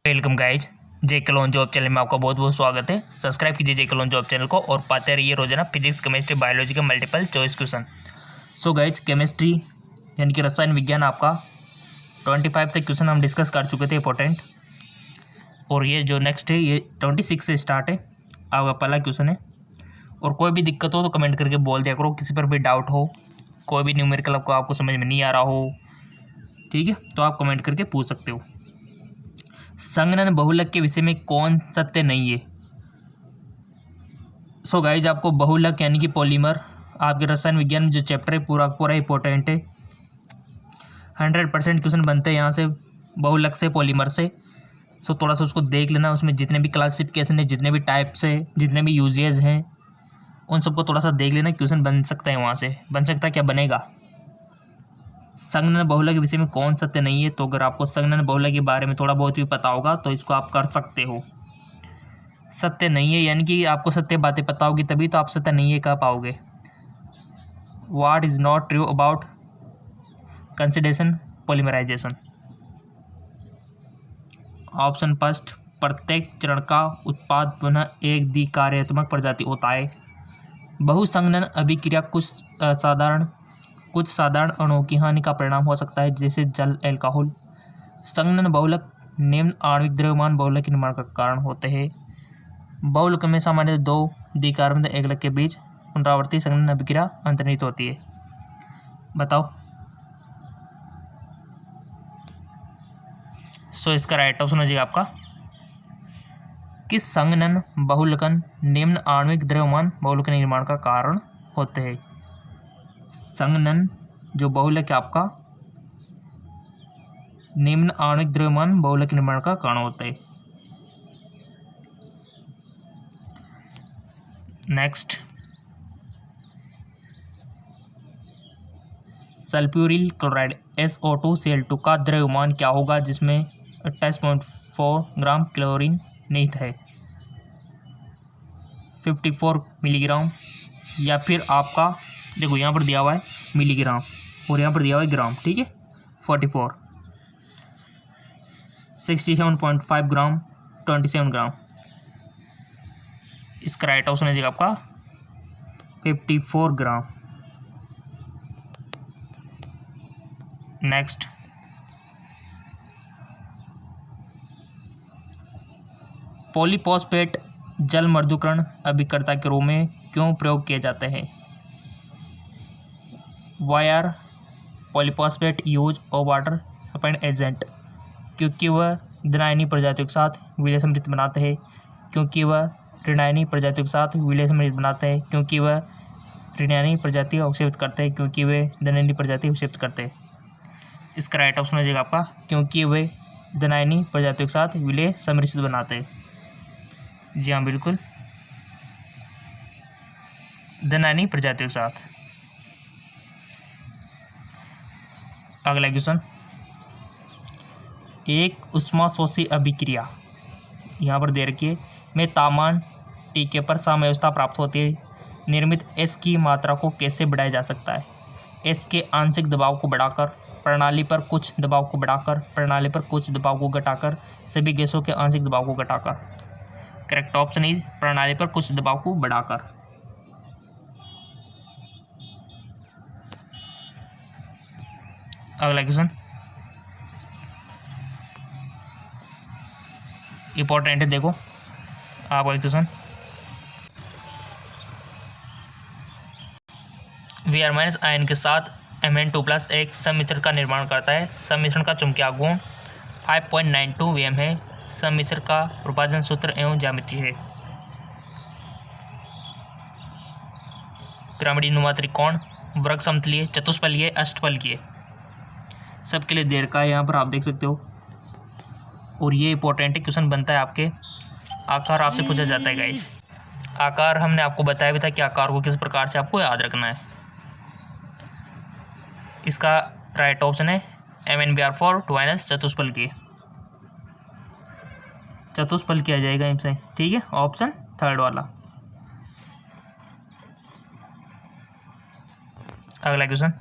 Welcome guys, जे clone job channel में आपका बहुत बहुत स्वागत है। सब्सक्राइब कीजिए जे कलोन जॉब चैनल को और पाते रहिए रोजाना फिजिक्स, केमिस्ट्री, बायोलॉजी के multiple choice question. So guys, chemistry यानी कि रसायन विज्ञान आपका 25 तक क्वेश्चन हम डिस्कस कर चुके थे इंपॉर्टेंट, और ये जो नेक्स्ट है ये 26 से स्टार्ट है। आपका पहला क्वेश्चन है, और कोई भी दिक्कत हो तो कमेंट करके बोल दिया करो। किसी पर भी डाउट हो, कोई भी न्यूमेरिकल आपको समझ में नहीं आ रहा हो, ठीक है, तो आप कमेंट करके पूछ सकते हो। संघनन बहुलक के विषय में कौन सत्य नहीं है? सो गाइज, आपको बहुलक यानी कि पॉलीमर आपके रसायन विज्ञान में जो चैप्टर है पूरा पूरा इंपॉर्टेंट है। 100% क्वेश्चन बनते हैं यहाँ से बहुलक से, पॉलीमर से। सो थोड़ा सा उसको देख लेना, उसमें जितने भी क्लासिफिकेशन है, जितने भी टाइप्स है, जितने भी यूजेज हैं, उन सबको थोड़ा सा देख लेना। क्वेश्चन बन सकता है वहाँ से, बन सकता है, क्या बनेगा। संघनन बहुलक के विषय में कौन सत्य नहीं है? तो अगर आपको संघनन बहुलक के बारे में थोड़ा बहुत भी पता होगा तो इसको आप कर सकते हो। सत्य नहीं है यानी कि आपको सत्य बातें पता होगी तभी तो आप सत्य नहीं है कह पाओगे। What is not true about condensation polymerisation? Option first, प्रत्येक चरण का उत्पाद पुनः एक द्विकार्यात्मक प्रजाति होता है। बहुसंघनन अभिक्रिया कुछ साधारण अणुओं की हानि का परिणाम हो सकता है, जैसे जल, एल्कोहल। संघनन बहुलक निम्न आणविक द्रव्यमान बहुलक के निर्माण का कारण होते हैं। बहुलक में सामान्यतः दो द्विकार्बनिक एकलक के बीच पुनरावर्ती संघनन अभिक्रिया अंतर्निहित होती है। बताओ। सो इसका राइट ऑप्शन हो जाएगा आपका कि संघनन बहुलकन निम्न आणविक द्रव्यमान बहुलक के निर्माण का कारण होते हैं। संघनन जो बहुलक है आपका निम्न आणविक द्रव्यमान बहुलक के निर्माण का कारण होता है। नेक्स्ट, सल्फ्यूरिल क्लोराइड SO2Cl2 का द्रव्यमान क्या होगा जिसमें 28.4 ग्राम क्लोरीन निहित है? 54 मिलीग्राम, या फिर आपका देखो यहाँ पर दिया हुआ है मिलीग्राम और यहाँ पर दिया हुआ है ग्राम, ठीक है। 44, 67.5 ग्राम, 27 ग्राम। इसका राइट ऑप्शन है आपका 54 ग्राम। नेक्स्ट, पॉलीफॉस्फेट जल मर्दूकरण अभिकर्ता के रूप में क्यों प्रयोग किए जाते हैं? वायर पॉलीफॉस्फेट यूज और वाटर सप्लाइड एजेंट, क्योंकि वह द्विआयनी प्रजातियों के साथ विलय समृद्ध बनाते हैं, क्योंकि वह ऋणायनी प्रजातियों के साथ विलय समृद्ध बनाते हैं, क्योंकि वह ऋणायनी प्रजाति अवक्षेपित करते हैं, क्योंकि वे धनायनी प्रजाति अवक्षेपित करते हैं। इसका राइट ऑप्शन हो जाएगा आपका क्योंकि वे धनायनी प्रजातियों के साथ विलय समृद्ध बनाते हैं। जी हाँ, बिल्कुल, धनायनी प्रजातियों के साथ। अगला क्वेश्चन, एक ऊष्माशोषी अभिक्रिया यहाँ पर दे रखी है में तापमान T के पर साम्यावस्था प्राप्त होती है। निर्मित S की मात्रा को कैसे बढ़ाया जा सकता है? S के आंशिक दबाव को बढ़ाकर, प्रणाली पर कुछ दबाव को बढ़ाकर, प्रणाली पर कुछ दबाव को घटाकर, सभी गैसों के आंशिक दबाव को घटाकर। करेक्ट ऑप्शन इज प्रणाली पर कुछ दबाव को बढ़ाकर। अगला क्वेश्चन इंपॉर्टेंट है, देखो आपका क्वेश्चन। Vr- आयन के साथ Mn2+ एक सम्मिश्रण का निर्माण करता है। सम्मिश्रण का चुंबकीय गुण 5.92 Vm है। सम्मिश्रण का विभाजन सूत्र एवं ज्यामिति है। पिरामिडनुमा त्रिकोण, वर्ग समतलीय, चतुष्फलकीय, अष्टफलकीय, सबके लिए देर का है यहाँ पर आप देख सकते हो। और ये इंपॉर्टेंट क्वेश्चन बनता है आपके आकार आपसे पूछा जाता है गाइस। आकार हमने आपको बताया भी था कि आकार को किस प्रकार से आपको याद रखना है। इसका राइट ऑप्शन है MnBr4 2 चतुष्फलकीय। चतुष्फलकीय आ जाएगा इनसे, ठीक है, ऑप्शन थर्ड वाला। अगला क्वेश्चन,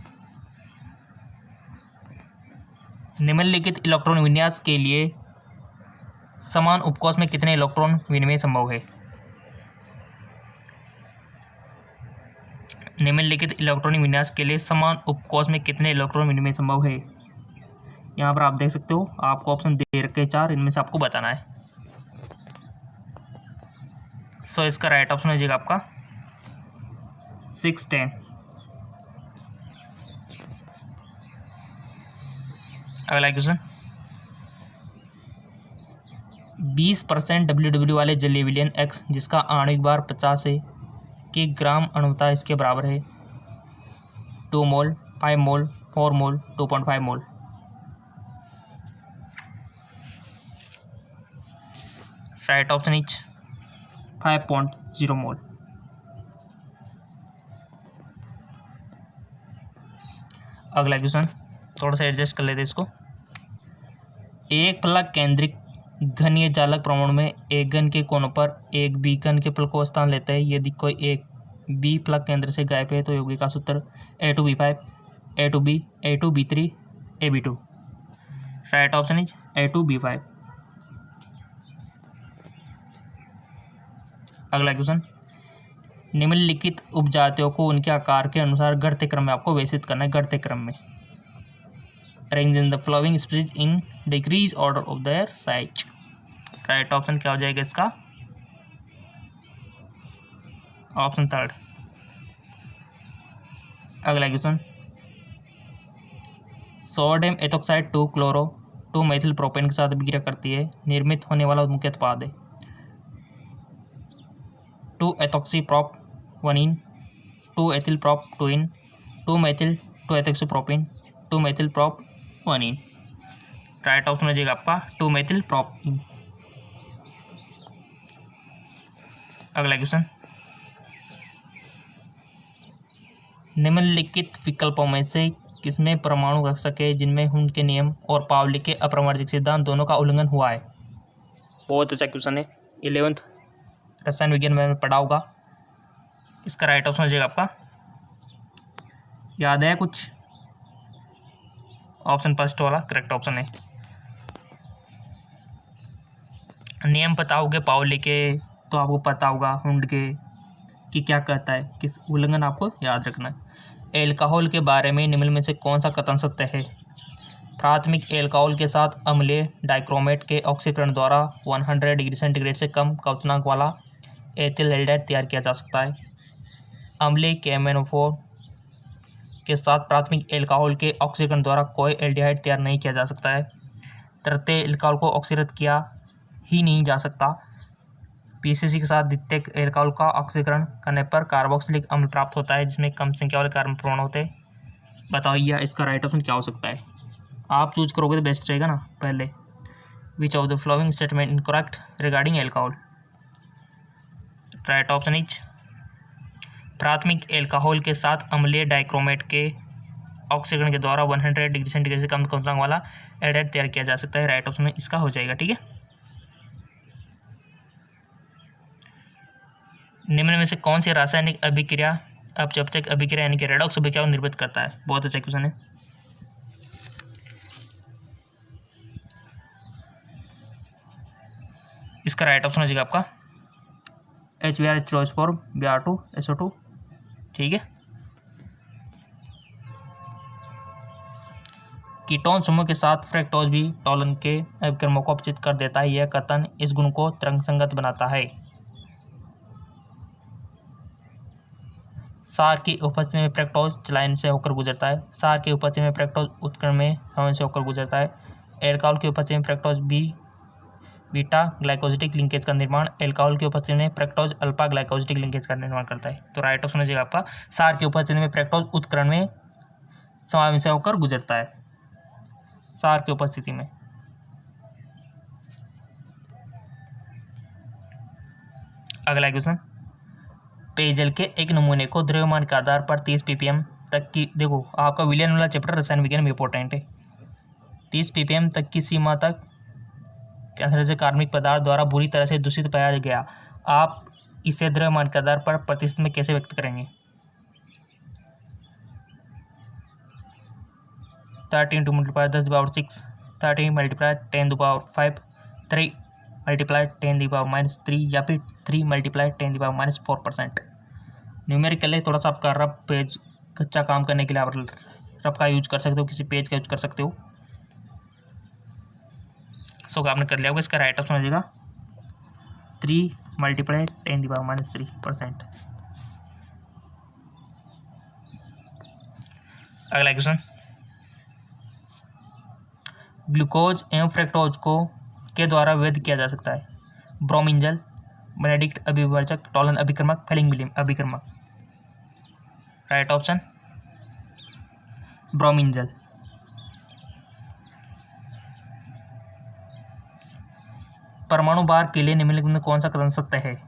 निम्नलिखित इलेक्ट्रॉन विन्यास के लिए समान उपकोष में कितने इलेक्ट्रॉन विनिमय संभव है? निम्नलिखित इलेक्ट्रॉनिक विन्यास के लिए समान उपकोष में कितने इलेक्ट्रॉन विनिमय संभव है? यहाँ पर आप देख सकते हो, आपको ऑप्शन दे रखे 4, इनमें से आपको बताना है। सो इसका राइट ऑप्शन हो जाएगा आपका 6, 10। अगला क्वेश्चन, 20% WW वाले जलीय विलयन X जिसका आणविक भार 50 है कि ग्राम अणुता इसके बराबर है 2 मोल, 5 मोल, 4 मोल, 2.5 मोल। राइट ऑप्शन इज 5.0 मोल। अगला क्वेश्चन, थोड़ा सा एडजस्ट कर लेते इसको। एक फलक केंद्रित घनीय जालक परमाणु में एक घन के कोनों पर एक बी घन के फलक को स्थान लेता है। यदि कोई एक बी फलक केंद्र से गायब है तो यौगिक का सूत्र A2B5, A2B, A2B3, AB2। Right option is A2B5। अगला क्वेश्चन, निम्नलिखित उपजातियों को उनके आकार के अनुसार घटते क्रम में आपको व्यवस्थित करना है। घटते क्रम में arrange in the following species in decrease order of their size. Right option क्या हो जाएगा इसका? ऑप्शन 3। अगला question, sodium ethoxide 2 chloro 2 methyl propane के साथ अभिक्रिया करती है। निर्मित होने वाला मुख्य उत्पाद है 2 ethoxy prop 1 2 ethyl prop 2 2 methyl 2 ethoxy propyne 2 methyl prop 1। Right option हो जाएगा आपका 2 मेथिल प्रोपिन। अगला क्वेश्चन, निम्नलिखित विकल्पों में से किसमें परमाणु कक्षक है जिनमें हुंड के नियम और पावली के अप्रमाणिक सिद्धांत दोनों का उल्लंघन हुआ है? बहुत अच्छा क्वेश्चन है, 11th रसायन विज्ञान में पढ़ा होगा। इसका राइट ऑप्शन हो जाएगा आपका, याद है कुछ? ऑप्शन फर्स्ट वाला करेक्ट ऑप्शन है। नियम पता होगे पावली के तो आपको पता होगा हुंड के कि क्या कहता है, किस उल्लंघन आपको याद रखना है। एल्कोहल के बारे में निम्न में से कौन सा कथन सत्य है? प्राथमिक एल्कोहल के साथ अम्लीय डाइक्रोमेट के ऑक्सीकरण द्वारा 100 डिग्री सेंटीग्रेड से कम क्वथनांक वाला एथिल एल्डिहाइड तैयार किया जा सकता है। अम्लीय केमेनोफोर के साथ प्राथमिक एल्कोहल के ऑक्सीकरण द्वारा कोई एल्डिहाइड तैयार नहीं किया जा सकता है। तृतीय एल्कोहल को ऑक्सीकृत किया ही नहीं जा सकता। पीसीसी के साथ द्वितीयक एल्कोहल का ऑक्सीकरण करने पर कार्बोक्सिलिक अम्ल प्राप्त होता है जिसमें कम संख्या वाले कार्बन परमाणु होते हैं। बताइए इसका राइट ऑप्शन क्या हो सकता है? आप चूज करोगे तो बेस्ट रहेगा ना। पहले, which of the following statement incorrect regarding alcohol? Right option is प्राथमिक एल्कोहल के साथ अम्लीय डाइक्रोमेट के ऑक्सीकरण के द्वारा 100 डिग्री सेंटीग्रेड से कम क्वथनांक वाला एल्डिहाइड तैयार किया जा सकता है। राइट ऑप्शन इसका हो जाएगा। ठीक है, निम्न में से कौन सी रासायनिक अभिक्रिया अपचयक अभिक्रिया यानी कि रेडॉक्स अभिक्रिया को निर्मित करता है? बहुत अच्छा क्वेश्चन है। इसका राइट ऑप्शन हो जाएगा आपका HBr Br2 SO2। ठीक है, कीटोन समूह के साथ फ्रक्टोज भी टोलन के अभिक्रमों को अपचित कर देता है। यह कथन इस गुण को तरंगसंगत बनाता है। सार की उपस्थिति में फ्रक्टोज चलायन से होकर गुजरता है। सार की उपस्थिति में फ्रक्टोज उत्क्रमण में हवन से होकर गुजरता है। एल्कोहल की उपस्थिति में फ्रक्टोज बीटा ग्लाइकोसिटिक लिंकेज का निर्माण। एल्कोहल की उपस्थिति में फ्रक्टोज अल्फा ग्लाइकोसिटिक लिंकेज का निर्माण करता है। तो राइट ऑप्शन हो जाएगा आपका सार की उपस्थिति में फ्रक्टोज उत्क्रमण में समावेश से होकर गुजरता है। सार की उपस्थिति में। अगला क्वेश्चन, पेयजल के एक नमूने को द्रव्यमान के आधार पर 30 ppm तक की, देखो आपका विलियन वाला चैप्टर रसायन विज्ञान में इंपॉर्टेंट है। 30 ppm तक की सीमा तक कैंसर से कार्बनिक पदार्थ द्वारा बुरी तरह से दूषित पाया गया। आप इसे द्रव्यमान के आधार पर प्रतिशत में कैसे व्यक्त करेंगे? 30 × 10⁻⁶, 30 × 10⁵ 3 मल्टीप्लाइड 10⁻³ या फिर 3 मल्टीप्लाइड 10⁻⁴%। न्यूमेरिकली थोड़ा सा आपका रफ पेज कच्चा काम करने के लिए आप रफ का यूज कर सकते हो, किसी पेज का यूज कर सकते हो। सो आपने कर लिया होगा। इसका राइट ऑप्शन हो जाएगा 3 मल्टीप्लाइड 10⁻³ अगला क्वेश्चन, ग्लूकोज एवं फ्रक्टोज को के द्वारा वैध किया जा सकता है? ब्रोमीन जल, बेनेडिक्ट अभिवर्जक, टॉलन अभिक्रमक, फेलिंग अभिक्रमक। राइट ऑप्शन ब्रोमीन जल। परमाणु भार के लिए निम्नलिखित में कौन सा कथन सत्य है?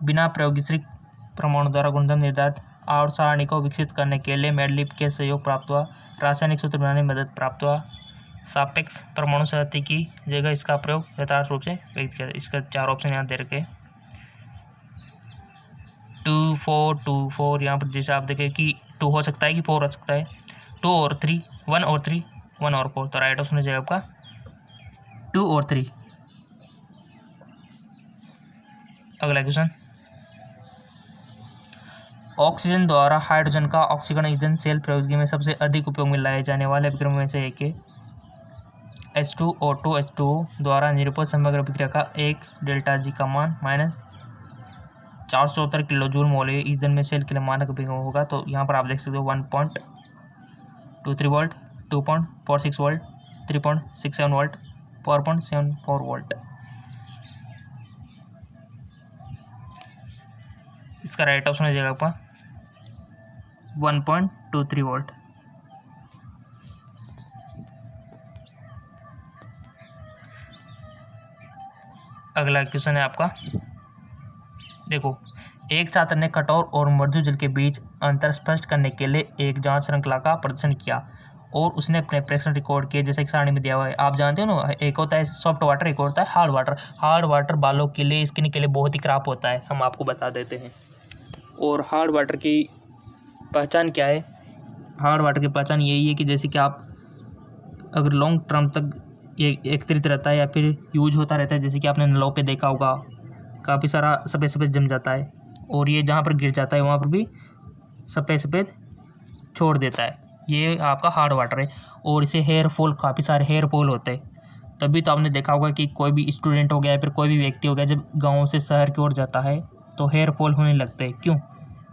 बिना प्रायोगिक परमाणु द्वारा गुणधर्म निर्धारित और सारणी को विकसित करने के लिए मेंडलीव के सहयोग प्राप्त हुआ। रासायनिक सूत्र बनाने में मदद प्राप्त हुआ। सापेक्ष परमाणु संहति की जगह इसका प्रयोग यथार्थ रूप से व्यक्त किया। इसका 4 ऑप्शन यहाँ दे रखे 2, 4, 2, 4। यहाँ पर जैसे आप देखें कि 2 हो सकता है कि 4 हो सकता है, 2 और 3, 1 और 3, 1 और 4। तो राइट ऑप्शन हो जाएगा आपका 2 और 3। अगला क्वेश्चन, ऑक्सीजन द्वारा हाइड्रोजन का ऑक्सीकरण ईंधन सेल प्रौद्योगिकी में सबसे अधिक उपयोग में लाए जाने वाले अभिक्रम में से एक है। H2O2 H2O द्वारा निरूपित समग्र अभिक्रिया का एक ΔG का मान -470 किलो जूल मोल ईंधन में सेल के लिए मानक अभिक्रम होगा। तो यहाँ पर आप देख सकते हो 1.23 वोल्ट, 2.46 वोल्ट, 3.67 वोल्ट, 4.74 वोल्ट। इसका राइट ऑप्शन हो जाएगा आपका 1.23 वोल्ट। अगला क्वेश्चन है आपका, देखो, एक छात्र ने कठोर और मृदु जल के बीच अंतर स्पष्ट करने के लिए एक जांच श्रृंखला का प्रदर्शन किया और उसने अपने प्रेक्षण रिकॉर्ड किए जैसे कि सारणी में दिया हुआ है। आप जानते हो ना, एक होता है सॉफ्ट वाटर, एक होता है हार्ड वाटर। हार्ड वाटर बालों के लिए, स्किन के लिए बहुत ही खराब होता है, हम आपको बता देते हैं। और हार्ड वाटर की पहचान क्या है? हार्ड वाटर की पहचान यही है कि जैसे कि आप अगर लॉन्ग टर्म तक ये एकत्रित रहता है या फिर यूज होता रहता है, जैसे कि आपने नलों पे देखा होगा काफ़ी सारा सफ़ेद सफ़ेद जम जाता है और ये जहाँ पर गिर जाता है वहाँ पर भी सफ़ेद सफ़ेद छोड़ देता है, ये आपका हार्ड वाटर है। और इसे हेयर फॉल, काफ़ी सारे हेयर फॉल होते हैं। तभी तो आपने देखा होगा कि कोई भी स्टूडेंट हो गया या फिर कोई भी व्यक्ति हो गया, जब गाँव से शहर की ओर जाता है तो हेयर फॉल होने लगते हैं। क्यों?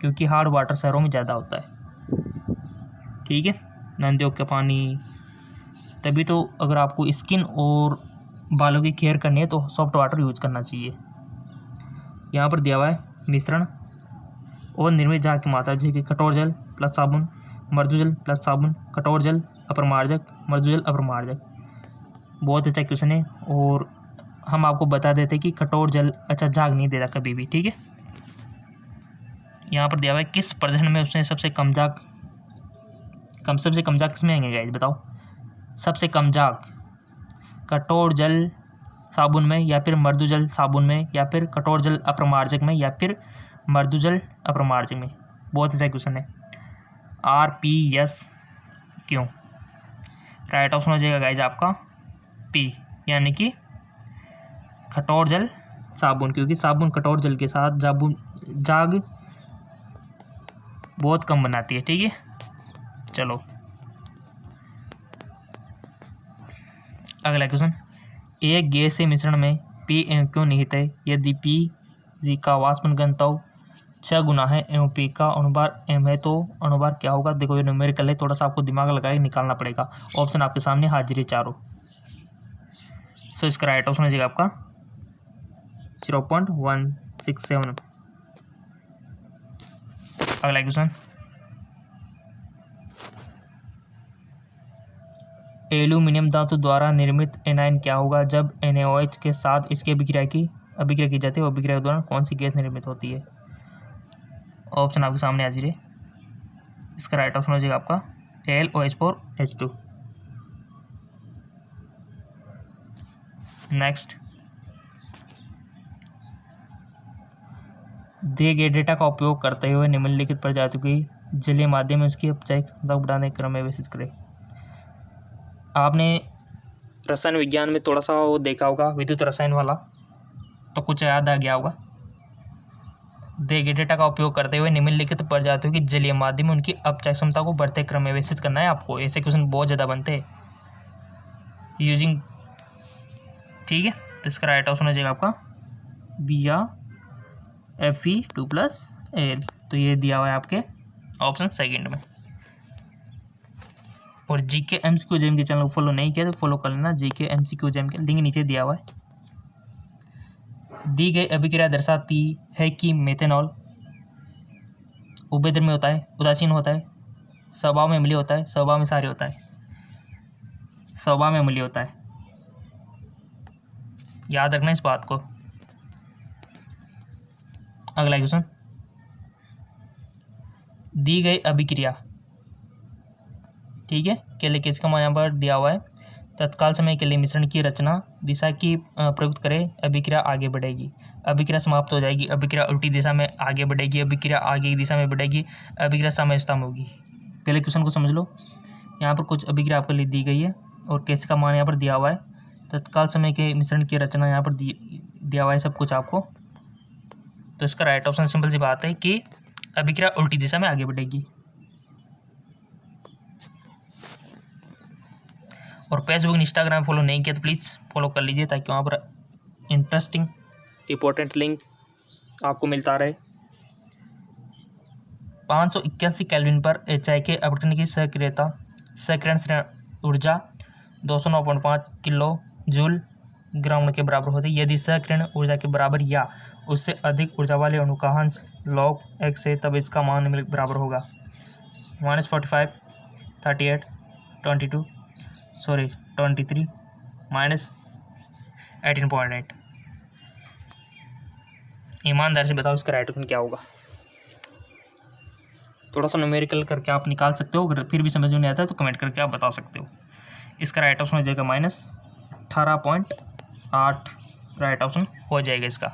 क्योंकि हार्ड वाटर शहरों में ज़्यादा होता है। ठीक है, नदियों का पानी। तभी तो अगर आपको स्किन और बालों की केयर करनी है तो सॉफ्ट वाटर यूज करना चाहिए। यहाँ पर दिया हुआ है मिश्रण और निर्मित जहाँ की मात्रा, जैसे कि कठोर जल प्लस साबुन, मृदु जल प्लस साबुन, कठोर जल अपरमार्जक, मृदु जल अपरमार्जक। बहुत अच्छा क्वेश्चन है और हम आपको बता देते हैं कि कठोर जल अच्छा झाग नहीं देता कभी भी। ठीक है, यहाँ पर दिया हुआ है किस प्रदर्शन में उसने सबसे कम झाग किसमें आएंगे गाइस बताओ? सबसे कम झाग कठोर जल साबुन में या फिर मृदु जल साबुन में या फिर कठोर जल अपरमार्जक में या फिर मृदु जल अपरमार्जक में। बहुत अच्छा क्वेश्चन है। RPS क्यों? राइट ऑप्शन हो जाएगा गाइज आपका P, यानी कि कठोर जल साबुन, क्योंकि साबुन कठोर जल के साथ झाग बहुत कम बनाती है। ठीक है, चलो अगला क्वेश्चन, एक गैसीय मिश्रण में P एवं Q निहित है। यदि Pg का वाष्पन घनत्व 6 गुना है एवं P का अणुभार m है तो अणुभार क्या होगा? देखो ये न्यूमेरिकल है, थोड़ा सा आपको दिमाग लगा के निकालना पड़ेगा। ऑप्शन आपके सामने हाजिर है चारों। सो इसका राइट ऑप्शन हो जाएगा आपका 0.167। अगला क्वेश्चन, एल्यूमिनियम धातु द्वारा निर्मित एनायन क्या होगा जब NaOH के साथ इसकी अभिक्रिया की जाती है? अभिक्रिया के दौरान कौन सी गैस निर्मित होती है? ऑप्शन आपके सामने हाजिर है। इसका राइट ऑप्शन हो जाएगा आपका LOH4H2। नेक्स्ट, दिए गए डेटा का उपयोग करते हुए निम्नलिखित प्रजातियों की जलीय माध्यम में उसकी अपचायिक क्षमता बढ़ाने के क्रम में व्यवस्थित करें। आपने रसायन विज्ञान में थोड़ा सा वो देखा होगा, विद्युत रसायन वाला, तो कुछ याद आ गया होगा। डेटा का उपयोग करते हुए निम्नलिखित प्रजातियों की जलीय माध्यम में उनकी अपचय क्षमता को बढ़ते क्रम में व्यवस्थित करना है आपको। ऐसे क्वेश्चन बहुत ज़्यादा बनते हैं यूजिंग, ठीक है। तो इसका राइट ऑप्शन हो जाएगा आपका बी या Fe2+Al। तो ये दिया हुआ है आपके ऑप्शन सेकंड में। और जीके एमसीक्यू जेम के चैनल को फॉलो नहीं किया तो फॉलो कर लेना, जीके एमसीक्यू जेम के लिंक नीचे दिया हुआ है। दी गई अभिक्रिया दर्शाती है कि मेथेनॉल उभयधर्मी होता है, उदासीन होता है, स्वभाव में अम्लीय होता है, स्वभाव में क्षारीय होता है, स्वभाव में अम्लीय होता है। याद रखना इस बात को। अगला क्वेश्चन, दी गई अभिक्रिया, ठीक है, के लिए किसका मान यहाँ पर दिया हुआ है। तत्काल समय के लिए मिश्रण की रचना दिशा की प्रयुक्त करें, अभिक्रिया आगे बढ़ेगी, अभिक्रिया समाप्त हो जाएगी, अभिक्रिया उल्टी दिशा में आगे बढ़ेगी, अभिक्रिया आगे की दिशा में बढ़ेगी, अभिक्रिया साम्यावस्था में होगी। पहले क्वेश्चन को समझ लो। यहाँ पर कुछ अभिक्रिया आपके लिए दी गई है और कैसे का मान यहाँ पर दिया हुआ है। तत्काल समय के मिश्रण की रचना यहाँ पर दिया हुआ है सब कुछ आपको। तो इसका राइट ऑप्शन सिंपल सी बात है कि अभिक्रिया उल्टी दिशा में आगे बढ़ेगी। और फेसबुक इंस्टाग्राम फॉलो नहीं किया तो प्लीज़ फॉलो कर लीजिए ताकि वहाँ पर इंटरेस्टिंग इंपॉर्टेंट लिंक आपको मिलता रहे। 581 केल्विन पर HI के अपघटन की सक्रियता सक्रियण ऊर्जा 209.5 किलो जूल ग्राउंड के बराबर होती है। यदि सक्रियण ऊर्जा के बराबर या उससे अधिक ऊर्जा वाले अणु का अंश log x है तब इसका मान बराबर होगा -45, 38, 23 -18.8। ईमानदारी से बताओ इसका राइट ऑप्शन क्या होगा। थोड़ा सा न्यूमेरिकल करके आप निकाल सकते हो, अगर फिर भी समझ में नहीं आता तो कमेंट करके आप बता सकते हो। इसका राइट ऑप्शन हो जाएगा -18.8 राइट ऑप्शन हो जाएगा इसका।